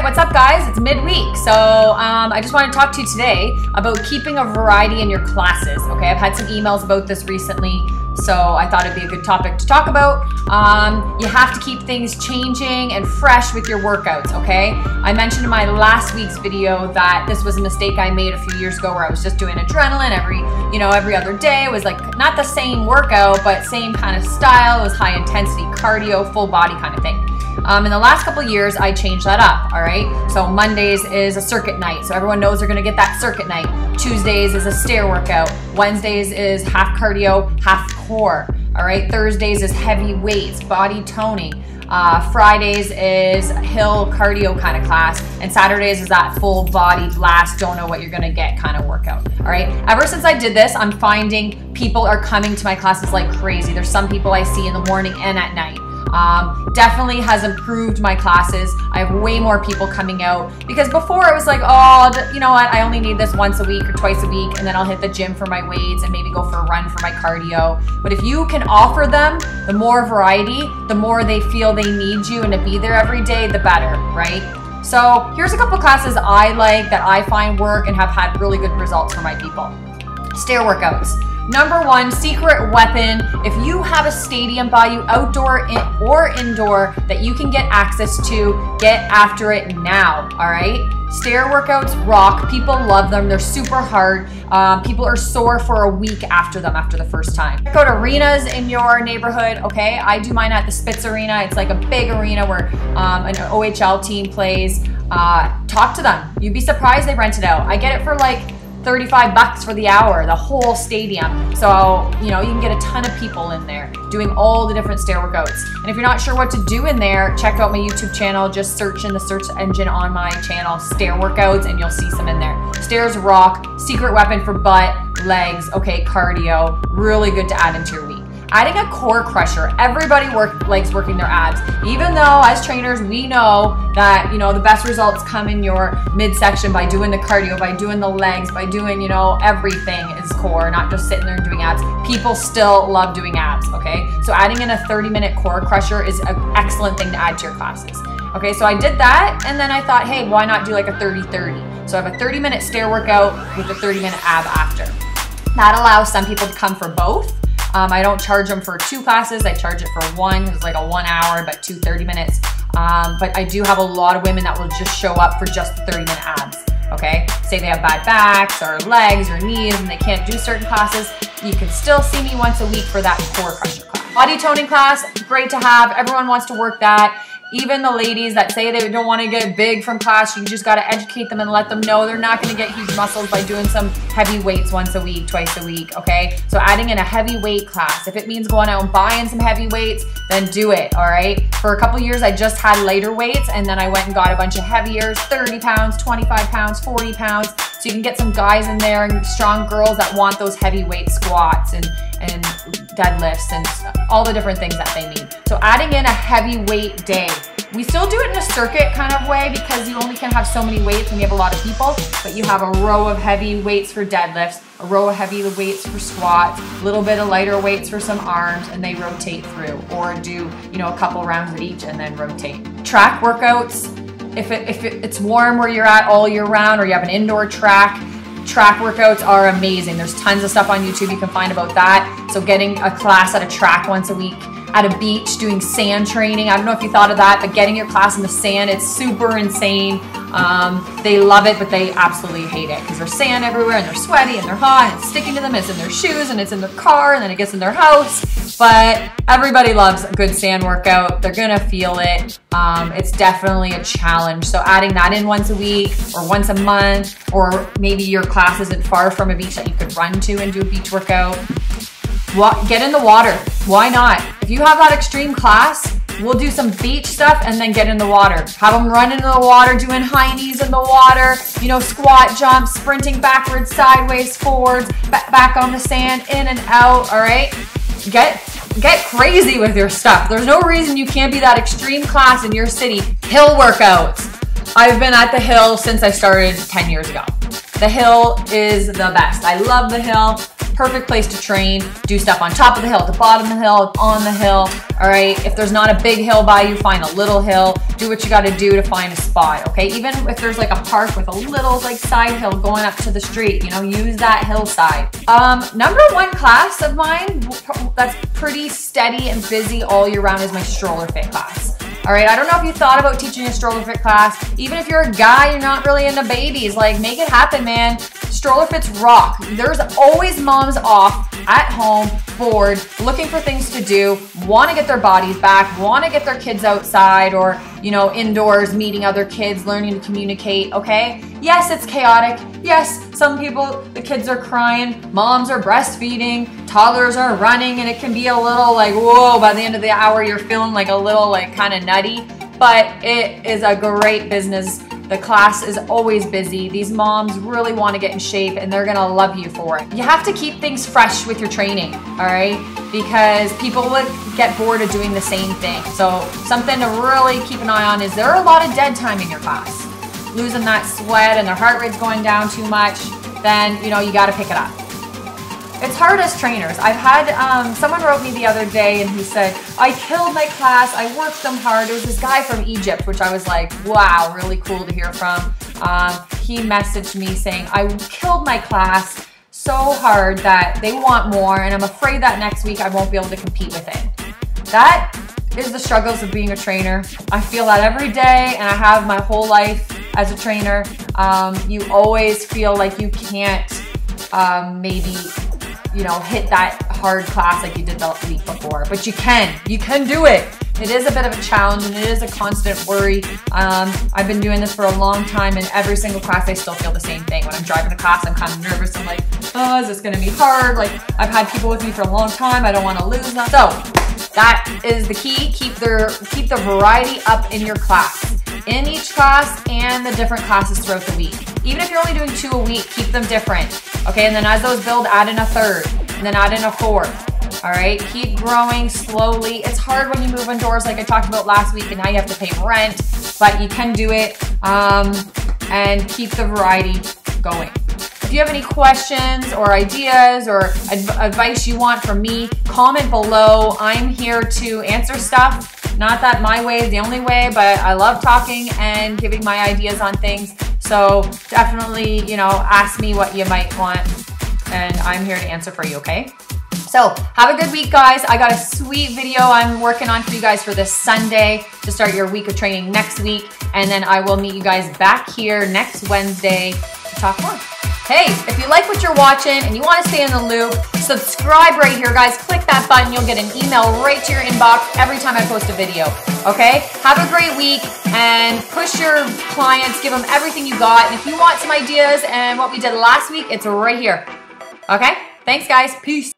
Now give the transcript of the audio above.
right, what's up guys? It's midweek, so I just want to talk to you today about keeping a variety in your classes, okay? I've had some emails about this recently, so I thought it'd be a good topic to talk about. You have to keep things changing and fresh with your workouts, okay? I mentioned in my last week's video that this was a mistake I made a few years ago where I was just doing adrenaline every other day. It was like not the same workout, but same kind of style. It was high intensity cardio, full body kind of thing. In the last couple of years, I changed that up, all right? So Mondays is a circuit night, so everyone knows they're gonna get that circuit night. Tuesdays is a stair workout. Wednesdays is half cardio, half core, all right? Thursdays is heavy weights, body toning. Fridays is hill cardio kind of class, and Saturdays is that full body blast, don't know what you're gonna get kind of workout, all right? Ever since I did this, I'm finding people are coming to my classes like crazy. There's some people I see in the morning and at night. Definitely has improved my classes. I have way more people coming out because before it was like, oh, you know what, I only need this once a week or twice a week, and then I'll hit the gym for my weights and maybe go for a run for my cardio. But if you can offer them the more variety, the more they feel they need you and to be there every day, the better, right? So here's a couple classes I like that I find work and have had really good results for my people. Stair workouts. Number one, secret weapon. If you have a stadium by you, outdoor or indoor, that you can get access to, get after it now, all right? Stair workouts rock. People love them. They're super hard. People are sore for a week after them after the first time. Check out arenas in your neighborhood, okay? I do mine at the Spitz Arena. It's like a big arena where an OHL team plays. Talk to them. You'd be surprised they rent it out. I get it for like 35 bucks for the hour, the whole stadium. So, you know, you can get a ton of people in there doing all the different stair workouts. And if you're not sure what to do in there, check out my YouTube channel. Just search in the search engine on my channel, stair workouts, and you'll see some in there. Stairs rock, secret weapon for butt, legs, okay, cardio, really good to add into your week. Adding a core crusher. Everybody likes working their abs. Even though as trainers, we know that, you know, the best results come in your midsection by doing the cardio, by doing the legs, by doing, you know, everything is core, not just sitting there and doing abs. People still love doing abs, okay? So adding in a 30-minute core crusher is an excellent thing to add to your classes. Okay, so I did that, and then I thought, hey, why not do like a 30-30? So I have a 30-minute stair workout with a 30-minute ab after. That allows some people to come for both. I don't charge them for 2 classes. I charge it for one. It's like a 1 hour, but 2 30 minutes. But I do have a lot of women that will just show up for just the 30-minute abs, okay? Say they have bad backs or legs or knees and they can't do certain classes. You can still see me once a week for that core crusher class. Body toning class, great to have. Everyone wants to work that. Even the ladies that say they don't want to get big from class, you just got to educate them and let them know they're not going to get huge muscles by doing some heavy weights once a week, twice a week, okay? So adding in a heavy weight class. If it means going out and buying some heavy weights, then do it, all right? For a couple years, I just had lighter weights, and then I went and got a bunch of heaviers, 30 pounds, 25 pounds, 40 pounds. So you can get some guys in there and strong girls that want those heavyweight squats and deadlifts and all the different things that they need. So adding in a heavyweight day. We still do it in a circuit kind of way because you only can have so many weights when you have a lot of people, but you have a row of heavy weights for deadlifts, a row of heavy weights for squats, a little bit of lighter weights for some arms, and they rotate through, or do, you know, a couple rounds of each and then rotate. Track workouts. If it's warm where you're at all year round, or you have an indoor track workouts are amazing. There's tons of stuff on YouTube you can find about that. So getting a class at a track once a week, at a beach, doing sand training. I don't know if you thought of that, but getting your class in the sand, it's super insane. They love it, but they absolutely hate it because there's sand everywhere and they're sweaty and they're hot and it's sticking to them. It's in their shoes and it's in their car and then it gets in their house. But everybody loves a good sand workout. They're gonna feel it. It's definitely a challenge. So adding that in once a week or once a month, or maybe your class isn't far from a beach that you could run to and do a beach workout. Get in the water. Why not? If you have that extreme class, we'll do some beach stuff and then get in the water. Have them run into the water, doing high knees in the water, you know, squat jumps, sprinting backwards, sideways, forwards, back on the sand, in and out, all right? Get crazy with your stuff. There's no reason you can't be that extreme class in your city. Hill workouts. I've been at the hill since I started 10 years ago. The hill is the best. I love the hill. perfect place to train. Do stuff on top of the hill, the bottom of the hill, on the hill. All right, if there's not a big hill by you, find a little hill. Do what you got to do to find a spot, okay? Even if there's like a park with a little like side hill going up to the street, you know, use that hillside. Number one class of mine that's pretty steady and busy all year round is my Stroller Fit class. All right, I don't know if you thought about teaching a Stroller Fit class. Even if you're a guy, you're not really into babies, like make it happen, man. Stroller Fits rock. There's always moms off at home, bored, looking for things to do, want to get their bodies back, want to get their kids outside or, you know, indoors, meeting other kids, learning to communicate, okay? Yes, it's chaotic. Yes, some people, the kids are crying, moms are breastfeeding, toddlers are running, and it can be a little like, whoa, by the end of the hour, you're feeling like a little like kind of nutty, but it is a great business. The class is always busy. These moms really want to get in shape and they're gonna love you for it. You have to keep things fresh with your training, all right? Because people would get bored of doing the same thing. So something to really keep an eye on is there are a lot of dead time in your class. Losing that sweat and their heart rate's going down too much, then you know you gotta pick it up. It's hard as trainers. I've had, someone wrote me the other day and he said, I killed my class, I worked them hard. It was this guy from Egypt, which I was like, wow, really cool to hear from. He messaged me saying, I killed my class so hard that they want more and I'm afraid that next week I won't be able to compete with it. That is the struggles of being a trainer. I feel that every day and I have my whole life as a trainer. You always feel like you can't maybe, you know, hit that hard class like you did the week before, but you can do it. It is a bit of a challenge and it is a constant worry. I've been doing this for a long time and every single class I still feel the same thing. When I'm driving to class, I'm kind of nervous. I'm like, oh, is this gonna be hard? Like I've had people with me for a long time. I don't wanna lose them. So that is the key. Keep the variety up in your class. In each class and the different classes throughout the week. Even if you're only doing 2 a week, keep them different. Okay, and then as those build, add in a third, and then add in a fourth. All right, keep growing slowly. It's hard when you move indoors like I talked about last week and now you have to pay rent, but you can do it and keep the variety going. If you have any questions or ideas or advice you want from me, comment below. I'm here to answer stuff. Not that my way is the only way, but I love talking and giving my ideas on things. So definitely, you know, ask me what you might want and I'm here to answer for you, okay? So have a good week, guys. I got a sweet video I'm working on for you guys for this Sunday to start your week of training next week. And then I will meet you guys back here next Wednesday to talk more. Hey, if you like what you're watching and you want to stay in the loop, subscribe right here, guys. Click that button. You'll get an email right to your inbox every time I post a video, okay? Have a great week and push your clients. Give them everything you got. And if you want some ideas and what we did last week, it's right here, okay? Thanks, guys. Peace.